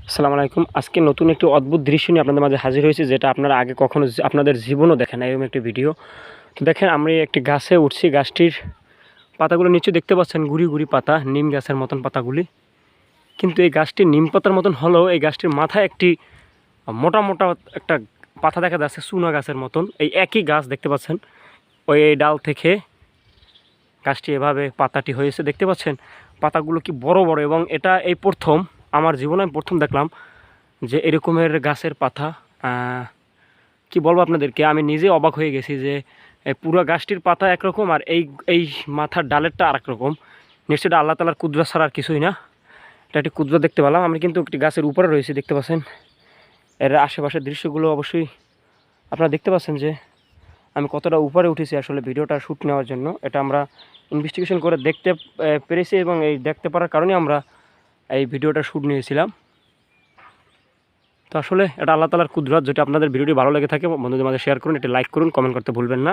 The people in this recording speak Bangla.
আসসালামু আলাইকুম। আজকে নতুন একটি অদ্ভুত দৃশ্য নিয়ে আপনাদের মাঝে হাজির হয়েছি, যেটা আপনারা আগে কখনো আপনাদের জীবনেও দেখেন নাই, এরকম একটি ভিডিও। তো দেখেন, আমি একটি গাছে উঠছি। গাছটির পাতাগুলো নিচে দেখতে পাচ্ছেন, গুড়ি গুড়ি পাতা, নিম গাছের মতন পাতাগুলি। কিন্তু এই গাছটি নিম পাতার মতন হলেও এই গাছটির মাথায় একটি মোটা মোটা একটা পাতা দেখা যাচ্ছে, চুনা গাছের মতন। এই একই গাছ দেখতে পাচ্ছেন, ওই এই ডাল থেকে গাছটি এভাবে পাতাটি হয়েছে দেখতে পাচ্ছেন। পাতাগুলো কি বড় বড়, এবং এটা এই প্রথম আমার জীবনে আমি প্রথম দেখলাম যে এরকমের গাছের পাতা। কি বলবো আপনাদেরকে, আমি নিজে অবাক হয়ে গেছি যে পুরো গাছটির পাতা একরকম আর এই এই মাথার ডালেরটা আরেক রকম। নিশ্চয়ই এটা আল্লাহ তালার কুদরত ছাড়া আর কিছুই না। এটা একটি কুদরত দেখতে পেলাম। আমি কিন্তু একটি গাছের উপরে রয়েছি দেখতে পাচ্ছেন। এর আশেপাশের দৃশ্যগুলো অবশ্যই আপনারা দেখতে পাচ্ছেন যে আমি কতটা উপরে উঠেছি আসলে ভিডিওটা শ্যুট নেওয়ার জন্য। এটা আমরা ইনভেস্টিগেশন করে দেখতে পেরেছি, এবং এই দেখতে পারার কারণে আমরা এই ভিডিওটা শ্যুট নিয়েছিলাম। তো আসলে এটা আল্লাহ তালার কুদরত। যেটা আপনাদের ভিডিওটি ভালো লেগে থাকে বন্ধুদের মাঝে শেয়ার করুন, এটা লাইক করুন, কমেন্ট করতে ভুলবেন না।